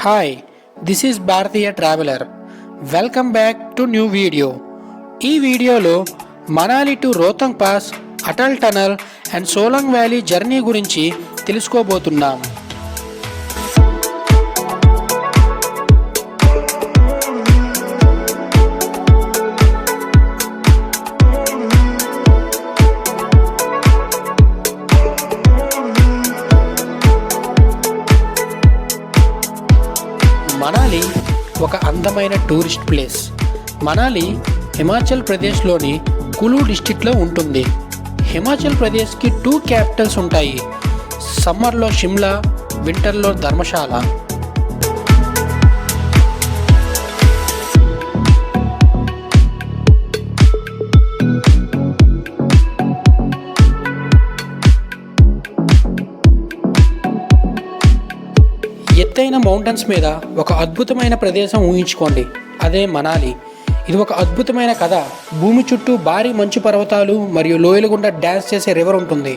Hi, this is Bharatiya Traveler. Welcome back to new video. ఈ వీడియోలో Manali to Rohtang pass, Atal tunnel and Solang valley journey గురించి తెలుసుకోబోతున్నాం. మనాలి ఒక అందమైన టూరిస్ట్ ప్లేస్. మనాలి హిమాచల్ ప్రదేశ్లోని కులు డిస్టిక్లో ఉంటుంది. హిమాచల్ ప్రదేశ్కి 2 క్యాపిటల్స్ ఉంటాయి. సమ్మర్లో షిమ్లా, వింటర్లో ధర్మశాల. ఎత్తైన మౌంటైన్స్ మీద ఒక అద్భుతమైన ప్రదేశం ఊహించుకోండి, అదే మనాలి. ఇది ఒక అద్భుతమైన కథ. భూమి చుట్టూ భారీ మంచు పర్వతాలు మరియు లోయల గుండా డ్యాన్స్ చేసే రివర్ ఉంటుంది.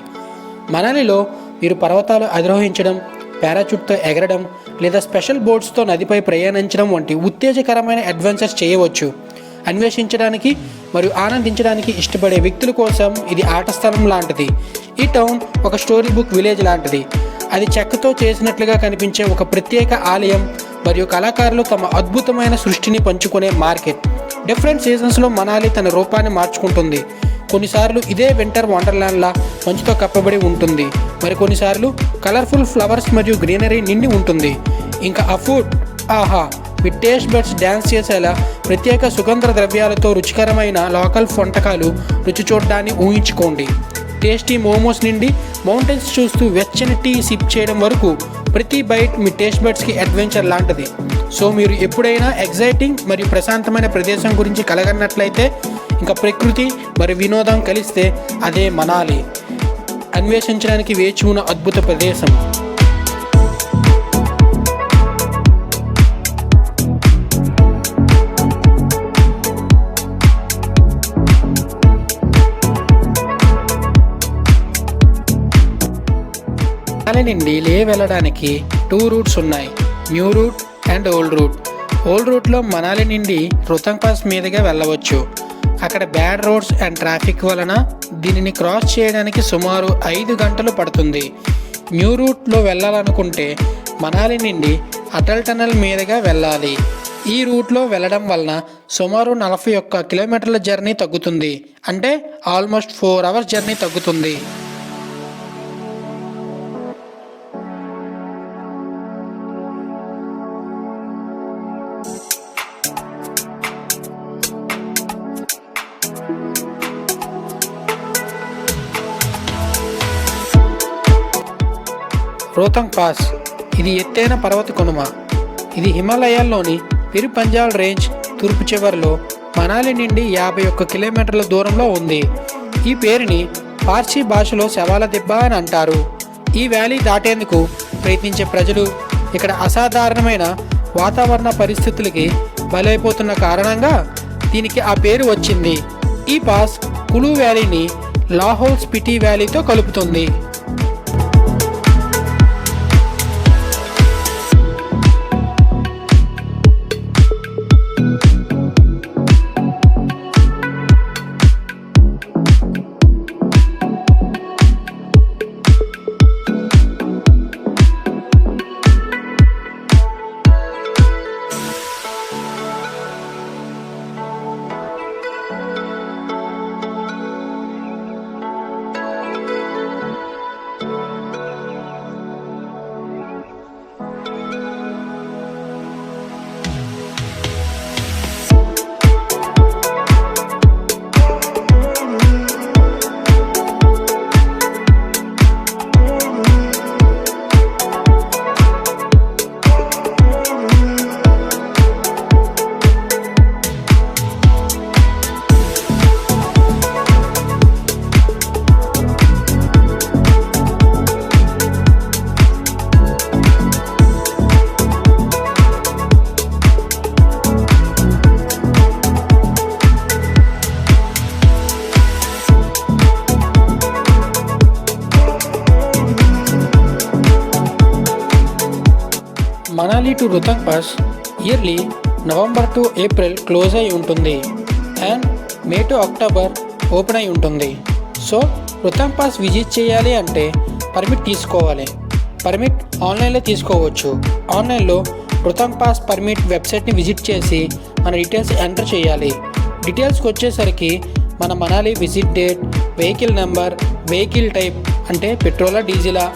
మనాలిలో మీరు పర్వతాలు అధిరోహించడం, పారాచూట్తో ఎగరడం లేదా స్పెషల్ బోట్స్తో నదిపై ప్రయాణించడం వంటి ఉత్తేజకరమైన అడ్వెంచర్స్ చేయవచ్చు. అన్వేషించడానికి మరియు ఆనందించడానికి ఇష్టపడే వ్యక్తుల కోసం ఇది ఆట స్థలం లాంటిది. ఈ టౌన్ ఒక స్టోరీ బుక్ విలేజ్ లాంటిది. అది చెక్కతో చేసినట్లుగా కనిపించే ఒక ప్రత్యేక ఆలయం మరియు కళాకారులు తమ అద్భుతమైన సృష్టిని పంచుకునే మార్కెట్. డిఫరెంట్ సీజన్స్లో మనాలి తన రూపాన్ని మార్చుకుంటుంది. కొన్నిసార్లు ఇదే వింటర్ వండర్లాండ్లా మంచుతో కప్పబడి ఉంటుంది, మరి కొన్నిసార్లు కలర్ఫుల్ ఫ్లవర్స్ మరియు గ్రీనరీ నిండి ఉంటుంది. ఇంకా ఆ ఫుడ్, ఆహా, మీ టేస్ట్ బడ్స్ డ్యాన్స్ చేసేలా ప్రత్యేక సుగంధ ద్రవ్యాలతో రుచికరమైన లోకల్ వంటకాలు రుచి చూడడాన్ని ఊహించుకోండి. టేస్టీ మోమోస్ నుండి మౌంటైన్స్ చూస్తూ వెచ్చని టీ సిప్ చేయడం వరకు ప్రతి బైట్ మీ టేస్ట్ బడ్స్కి అడ్వెంచర్ లాంటిది. సో మీరు ఎప్పుడైనా ఎగ్జైటింగ్ మరియు ప్రశాంతమైన ప్రదేశం గురించి కలగన్నట్లయితే, ఇంకా ప్రకృతి మరియు వినోదం కలిస్తే అదే మనాలి. అన్వేషించడానికి వేచి ఉన్న అద్భుత ప్రదేశం. మనాలి నుండి లే వెళ్ళడానికి 2 రూట్స్ ఉన్నాయి, new route and old route. Old రూట్లో మనాలి నుండి రోహతంగ్ పాస్ మీదుగా వెళ్ళవచ్చు. అక్కడ బ్యాడ్ రోడ్స్ అండ్ ట్రాఫిక్ వలన దీనిని క్రాస్ చేయడానికి సుమారు 5 గంటలు పడుతుంది. న్యూ రూట్లో వెళ్ళాలనుకుంటే మనాలి నుండి అటల్ టనల్ మీదుగా వెళ్ళాలి. ఈ రూట్లో వెళ్ళడం వలన సుమారు 41 కిలోమీటర్ల జర్నీ తగ్గుతుంది, అంటే ఆల్మోస్ట్ 4 అవర్స్ జర్నీ తగ్గుతుంది. రోహతంగ్ పాస్ ఇది ఎత్తైన పర్వత కొనుమ. ఇది హిమాలయాల్లోని పిర్ పంజాల్ రేంజ్ తూర్పు చివరిలో మనాలి నుండి 51 కిలోమీటర్ల దూరంలో ఉంది. ఈ పేరుని పార్సీ భాషలో శవాల దిబ్బ అని అంటారు. ఈ వ్యాలీ దాటేందుకు ప్రయత్నించే ప్రజలు ఇక్కడ అసాధారణమైన వాతావరణ పరిస్థితులకి బలైపోతున్న కారణంగా దీనికి ఆ పేరు వచ్చింది. ఈ పాస్ కులు వ్యాలీని లాహౌల్ స్పిటి వ్యాలీతో కలుపుతుంది. Journey to Rohtang pass yearly November to April close అయి ఉంటుంది and May to October open అయి ఉంటుంది. సో రోహ్తాంగ్ పాస్ విజిట్ చేయాలి అంటే పర్మిట్ తీసుకోవాలి. పర్మిట్ ఆన్లైన్లో తీసుకోవచ్చు. ఆన్లైన్లో రోహ్తాంగ్ పాస్ పర్మిట్ వెబ్సైట్ని విజిట్ చేసి మన డీటెయిల్స్ ఎంటర్ చేయాలి. డీటెయిల్స్కి వచ్చేసరికి మన Manali visit date, vehicle number, vehicle type అంటే పెట్రోలా డీజిలా,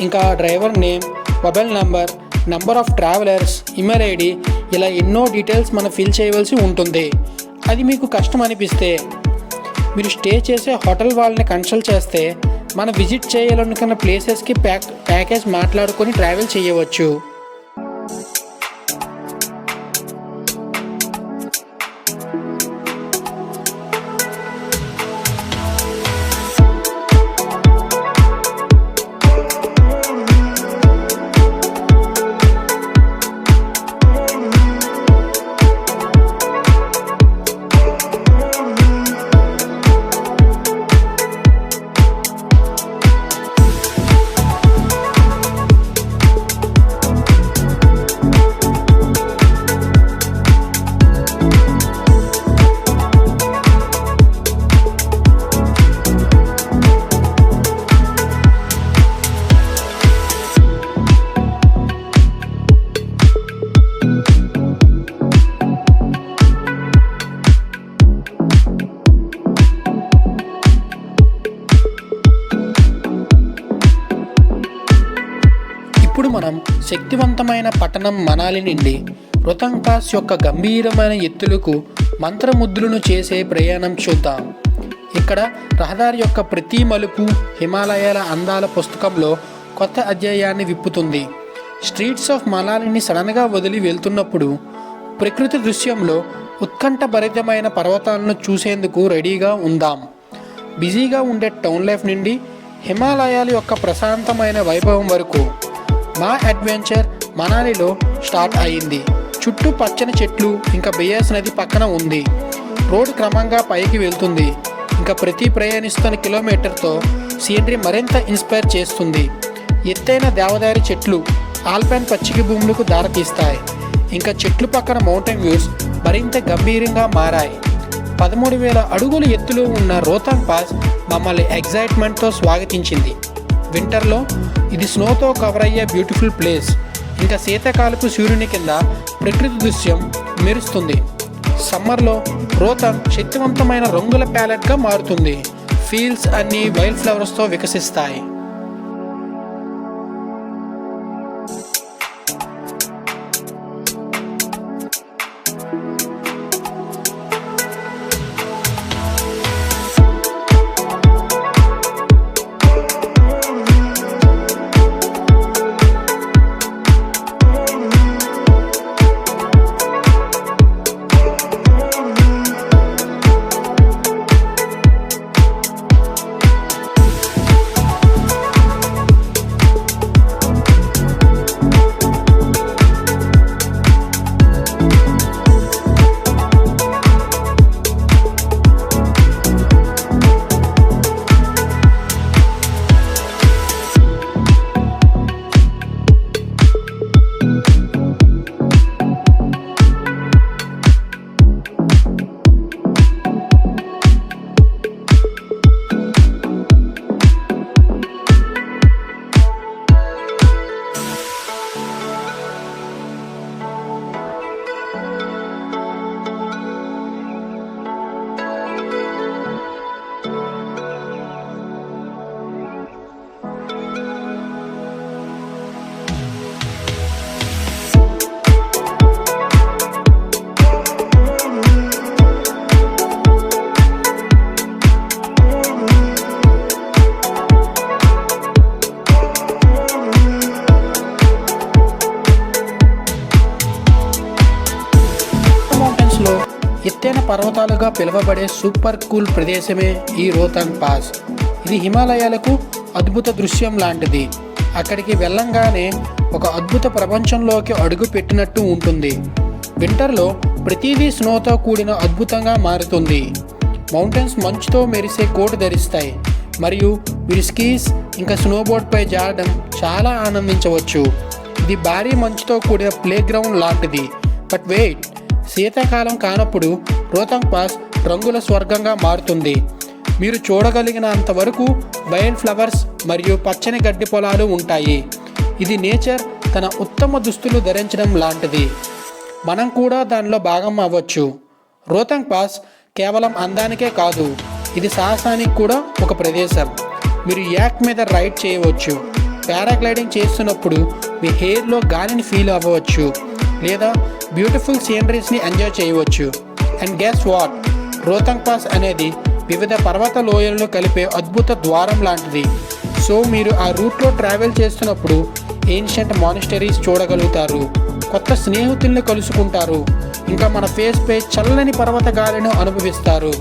ఇంకా driver name, mobile number of travellers, email ID, ఇలా ఎన్నో డీటెయిల్స్ మనం ఫిల్ చేయవలసి ఉంటుంది. అది మీకు కష్టం అనిపిస్తే మీరు స్టే చేసే హోటల్ వాళ్ళని కన్సల్ట్ చేస్తే మనం విజిట్ చేయాలనుకున్న ప్లేసెస్కి ప్యాకేజ్ మాట్లాడుకొని ట్రావెల్ చేయవచ్చు. ఇప్పుడు మనం శక్తివంతమైన పట్టణం మనాలి నుండి రోహ్తాంగ్ పాస్ యొక్క గంభీరమైన ఎత్తులకు మంత్రముద్రలను చేసే ప్రయాణం చూద్దాం. ఇక్కడ రహదారి యొక్క ప్రతి మలుపు హిమాలయాల అందాల పుస్తకంలో కొత్త అధ్యాయాన్ని విప్పుతుంది. స్ట్రీట్స్ ఆఫ్ మనాలిని సడన్గా వదిలి వెళ్తున్నప్పుడు ప్రకృతి దృశ్యంలో ఉత్కంఠభరితమైన పర్వతాలను చూసేందుకు రెడీగా ఉందాం. బిజీగా ఉండే టౌన్ లైఫ్ నుండి హిమాలయాల యొక్క ప్రశాంతమైన వైభవం వరకు మా అడ్వెంచర్ మనాలిలో స్టార్ట్ అయ్యింది. చుట్టూ పచ్చని చెట్లు, ఇంకా బియాస్ నది పక్కన ఉంది. రోడ్ క్రమంగా పైకి వెళ్తుంది. ఇంకా ప్రతి ప్రయాణిస్తున్న కిలోమీటర్తో సీనరీ మరింత ఇన్స్పైర్ చేస్తుంది. ఎత్తైన దేవదారి చెట్లు ఆల్పైన్ పచ్చిక భూములకు దారితీస్తాయి. ఇంకా చెట్లు పక్కన మౌంటైన్ వ్యూస్ మరింత గంభీరంగా మారాయి. 13,000 అడుగుల ఎత్తులో ఉన్న రోహ్తాంగ్ పాస్ మమ్మల్ని ఎగ్జైట్మెంట్తో స్వాగతించింది. వింటర్లో ఇది స్నోతో కవర్ అయ్యే బ్యూటిఫుల్ ప్లేస్. ఇంకా శీతాకాలపు సూర్యుని కింద ప్రకృతి దృశ్యం మెరుస్తుంది. సమ్మర్లో రోహ్తాంగ్ శక్తివంతమైన రంగుల ప్యాలెట్గా మారుతుంది. ఫీల్డ్స్ అన్ని వైల్డ్ ఫ్లవర్స్తో వికసిస్తాయి. ఎత్తైన పర్వతాలుగా పిలువబడే సూపర్ కూల్ ప్రదేశమే ఈ రోహ్తాంగ్ పాస్. ఇది హిమాలయాలకు అద్భుత దృశ్యం లాంటిది. అక్కడికి వెళ్ళంగానే ఒక అద్భుత ప్రపంచంలోకి అడుగు పెట్టినట్టు ఉంటుంది. వింటర్లో ప్రతిదీ స్నోతో కూడిన అద్భుతంగా మారుతుంది. మౌంటైన్స్ మంచుతో మెరిసే కోట్ ధరిస్తాయి మరియు మీరు స్కీస్ ఇంకా స్నోబోర్డ్పై జారడం చాలా ఆనందించవచ్చు. ఇది భారీ మంచుతో కూడిన ప్లే గ్రౌండ్ లాంటిది. బట్ వెయిట్, శీతాకాలం కానప్పుడు రోహతాంగ్ పాస్ రంగుల స్వర్గంగా మారుతుంది. మీరు చూడగలిగినంత వరకు వైల్డ్ ఫ్లవర్స్ మరియు పచ్చని గడ్డి పొలాలు ఉంటాయి. ఇది నేచర్ తన ఉత్తమ దుస్తులు ధరించడం లాంటిది. మనం కూడా దానిలో భాగం అవ్వచ్చు. రోహతాంగ్ పాస్ కేవలం అందానికే కాదు, ఇది సాహసానికి కూడా ఒక ప్రదేశం. మీరు యాక్ మీద రైడ్ చేయవచ్చు, పారాగ్లైడింగ్ చేస్తున్నప్పుడు మీ హెయిర్లో గాలిని ఫీల్ అవ్వవచ్చు, లేదా బ్యూటిఫుల్ సీనరీస్ని ఎంజాయ్ చేయవచ్చు. And guess what, Rohtang pass అనేది వివిధ పర్వత లోయలను కలిపే అద్భుత ద్వారం లాంటిది. సో మీరు ఆ రూట్లో ట్రావెల్ చేస్తున్నప్పుడు ఏన్షియంట్ మానిస్టరీస్ చూడగలుగుతారు, కొత్త స్నేహితుల్ని కలుసుకుంటారు, ఇంకా మన ఫేస్పై చల్లని పర్వత గాలిని అనుభవిస్తారు.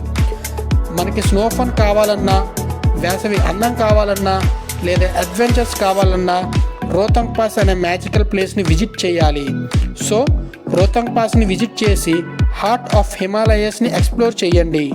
మనకి స్నోఫన్ కావాలన్నా, వేసవి అందం కావాలన్నా, లేదా అడ్వెంచర్స్ కావాలన్నా రోహతాంగ్ పాస్ అనే మ్యాజికల్ ప్లేస్ని విజిట్ చేయాలి. సో రోహతాంగ్ పాస్ని విజిట్ చేసి హార్ట్ ఆఫ్ హిమాలయస్ని ఎక్స్ప్లోర్ చేయండి.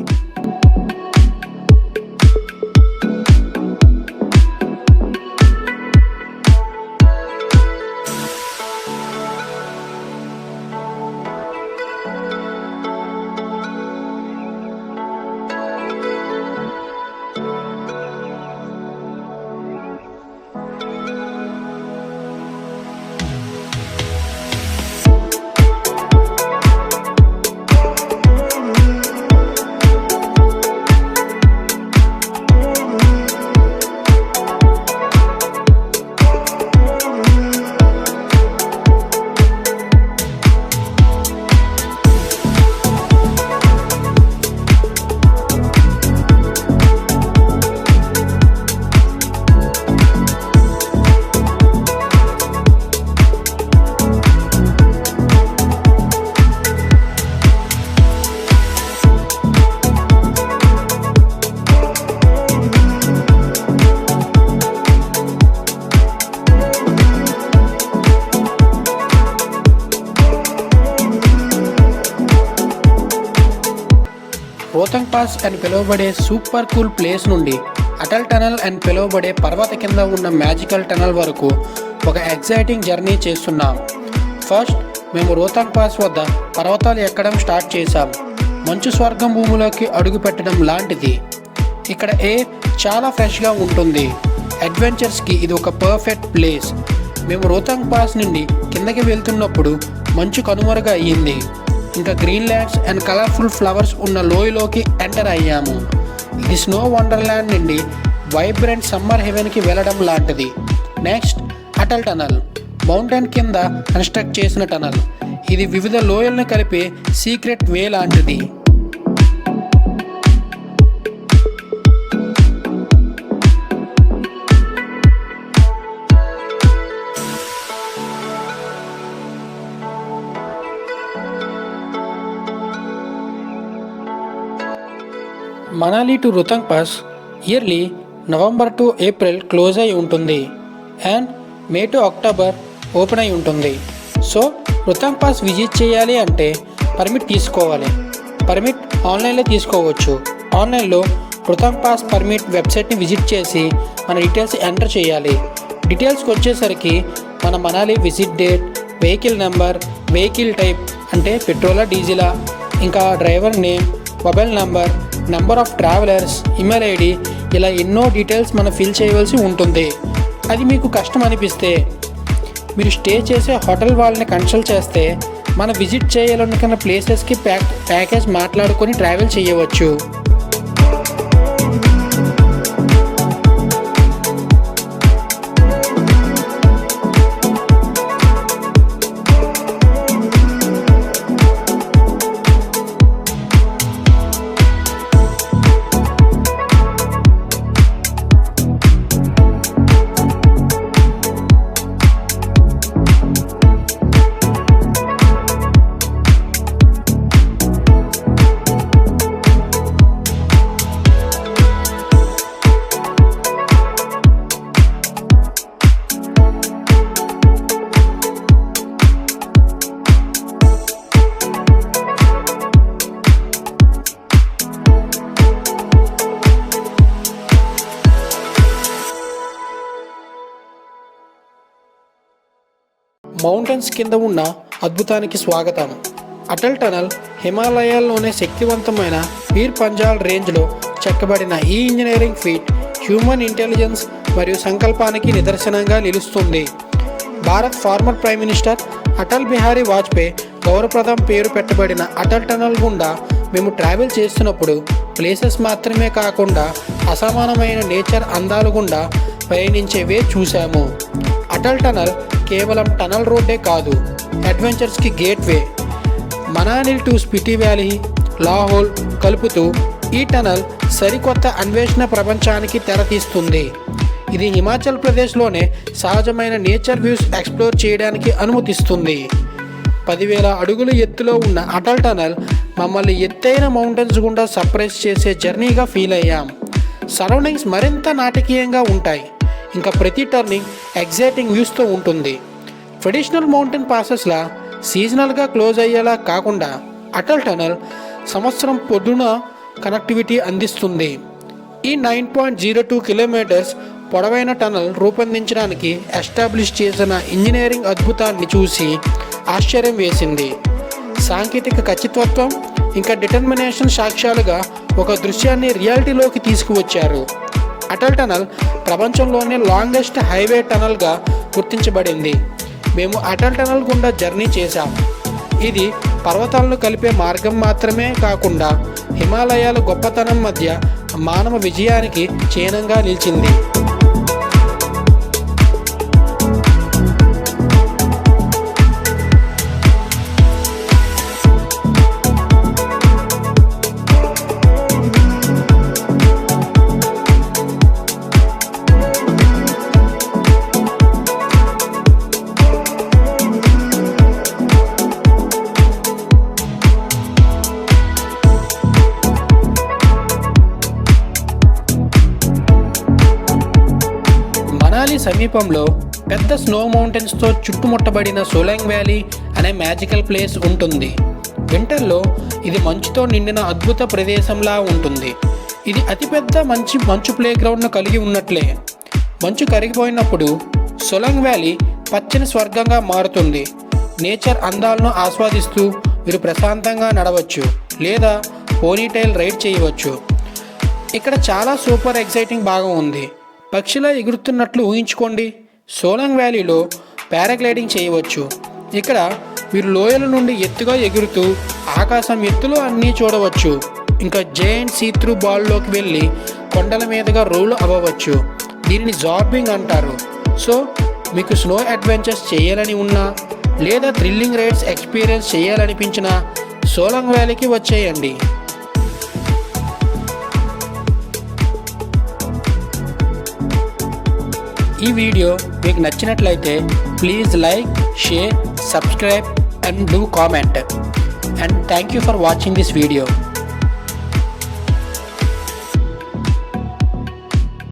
రోహతాంగ్ పాస్ అని పిలువబడే సూపర్ కూల్ ప్లేస్ నుండి అటల్ టనల్ అని పిలువబడే పర్వత కింద ఉన్న మ్యాజికల్ టనల్ వరకు ఒక ఎగ్జైటింగ్ జర్నీ చేస్తున్నాం. ఫస్ట్ మేము రోహతాంగ్ పాస్ వద్ద పర్వతాలు ఎక్కడం స్టార్ట్ చేశాం. మంచు స్వర్గం భూమిలోకి అడుగు పెట్టడం లాంటిది. ఇక్కడ ఎయిర్ చాలా ఫ్రెష్గా ఉంటుంది. అడ్వెంచర్స్కి ఇది ఒక పర్ఫెక్ట్ ప్లేస్. మేము రోహతాంగ్ పాస్ నుండి కిందకి వెళ్తున్నప్పుడు మంచు కనుమరుగా అయ్యింది. ఇంకా green lands and colourful flowers ఉన్న లోయలోకి ఎంటర్ అయ్యాము. ఇది స్నో వండర్ల్యాండ్ నుండి వైబ్రెంట్ సమ్మర్ హెవెన్కి వెళ్ళడం లాంటిది. నెక్స్ట్ అటల్ టనల్, మౌంటైన్ కింద కన్స్ట్రక్ట్ చేసిన టనల్. ఇది వివిధ లోయలను కలిపే సీక్రెట్ వే లాంటిది. Manali to Rohtang pass yearly November to April close అయి ఉంటుంది and May to October open అయి ఉంటుంది. సో రోహతాంగ్ పాస్ విజిట్ చేయాలి అంటే పర్మిట్ తీసుకోవాలి. పర్మిట్ ఆన్లైన్లో తీసుకోవచ్చు. ఆన్లైన్లో రోహతాంగ్ పాస్ పర్మిట్ వెబ్సైట్ని విజిట్ చేసి మన డీటెయిల్స్ ఎంటర్ చేయాలి. డీటెయిల్స్కి వచ్చేసరికి మన Manali visit date, vehicle number, vehicle type అంటే పెట్రోలా డీజిలా, ఇంకా driver name, mobile number of travellers, email ID, ఇలా ఎన్నో డీటెయిల్స్ మనం ఫిల్ చేయవలసి ఉంటుంది. అది మీకు కష్టం అనిపిస్తే మీరు స్టే చేసే హోటల్ వాళ్ళని కన్సల్ట్ చేస్తే మన విజిట్ చేయాలనుకున్న ప్లేసెస్కి ప్యాకేజ్ మాట్లాడుకొని ట్రావెల్ చేయవచ్చు. మౌంటైన్స్ కింద ఉన్న అద్భుతానికి స్వాగతం. అటల్ టనల్ హిమాలయాల్లోనే శక్తివంతమైన పీర్ పంజాల్ రేంజ్లో చెక్కబడిన ఈ ఇంజనీరింగ్ ఫీట్ హ్యూమన్ ఇంటెలిజెన్స్ మరియు సంకల్పానికి నిదర్శనంగా నిలుస్తుంది. Bharat former prime minister Atal Bihari Vajpayee గౌరవప్రదం పేరు పెట్టబడిన అటల్ టనల్ గుండా మేము ట్రావెల్ చేస్తున్నప్పుడు ప్లేసెస్ మాత్రమే కాకుండా అసమానమైన నేచర్ అందాలు గుండా పయనించేవే చూశాము. అటల్ టనల్ కేవలం టనల్ రోడ్డే కాదు, అడ్వెంచర్స్కి gateway. Manali to Spiti valley, Lahaul కలుపుతూ ఈ టనల్ సరికొత్త అన్వేషణ ప్రపంచానికి తెరతీస్తుంది. ఇది హిమాచల్ ప్రదేశ్లోనే సహజమైన నేచర్ వ్యూస్ ఎక్స్ప్లోర్ చేయడానికి అనుమతిస్తుంది. 10,000 అడుగుల ఎత్తులో ఉన్న అటల్ టనల్ మమ్మల్ని ఎత్తైన మౌంటైన్స్ గుండా సర్ప్రైజ్ చేసే జర్నీగా ఫీల్ అయ్యాం. సరౌండింగ్స్ మరింత నాటకీయంగా ఉంటాయి, ఇంకా ప్రతి టర్నింగ్ ఎగ్జైటింగ్ వ్యూస్తో ఉంటుంది. ట్రెడిషనల్ మౌంటైన్ పాసెస్లా సీజనల్గా క్లోజ్ అయ్యేలా కాకుండా అటల్ టనల్ సంవత్సరం పొద్దున కనెక్టివిటీ అందిస్తుంది. ఈ 9.02 కిలోమీటర్స్ పొడవైన టనల్ రూపొందించడానికి ఎస్టాబ్లిష్ చేసిన ఇంజనీరింగ్ అద్భుతాన్ని చూసి ఆశ్చర్యం వేసింది. సాంకేతిక ఖచ్చితత్వం ఇంకా డిటర్మినేషన్ సాక్ష్యాలుగా ఒక దృశ్యాన్ని రియాలిటీలోకి తీసుకువచ్చారు. అటల్ టనల్ ప్రపంచంలోనే లాంగెస్ట్ హైవే టనల్గా గుర్తించబడింది. మేము అటల్ టనల్ గుండా జర్నీ చేశాం. ఇది పర్వతాలను కలిపే మార్గం మాత్రమే కాకుండా హిమాలయాల గొప్పతనం మధ్య మానవ విజయానికి చిహ్నంగా నిలిచింది. మనాలి సమీపంలో పెద్ద స్నో మౌంటైన్స్తో చుట్టుముట్టబడిన సోలాంగ్ వ్యాలీ అనే మ్యాజికల్ ప్లేస్ ఉంటుంది. వింటర్లో ఇది మంచుతో నిండిన అద్భుత ప్రదేశంలా ఉంటుంది. ఇది అతిపెద్ద మంచు ప్లే గ్రౌండ్ను కలిగి ఉన్నట్లే. మంచు కరిగిపోయినప్పుడు సోలాంగ్ వ్యాలీ పచ్చని స్వర్గంగా మారుతుంది. నేచర్ అందాలను ఆస్వాదిస్తూ మీరు ప్రశాంతంగా నడవచ్చు లేదా పోనీటైల్ రైడ్ చేయవచ్చు. ఇక్కడ చాలా సూపర్ ఎగ్జైటింగ్ భాగం ఉంది. పక్షిలా ఎగురుతున్నట్లు ఊహించుకోండి. సోలాంగ్ వ్యాలీలో పారాగ్లైడింగ్ చేయవచ్చు. ఇక్కడ మీరు లోయల నుండి ఎత్తుగా ఎగురుతూ ఆకాశం ఎత్తులో అన్నీ చూడవచ్చు. ఇంకా జైంట్ సీత్రూ బాల్లోకి వెళ్ళి కొండల మీదుగా రోల్ అవ్వవచ్చు. దీనిని జార్బింగ్ అంటారు. సో మీకు స్నో అడ్వెంచర్స్ చేయాలని ఉన్నా లేదా థ్రిల్లింగ్ రైడ్స్ ఎక్స్పీరియన్స్ చేయాలనిపించినా సోలాంగ్ వ్యాలీకి వచ్చేయండి. ఈ వీడియో మీకు నచ్చినట్లయితే please like, share, subscribe and do comment. And thank you for watching this video.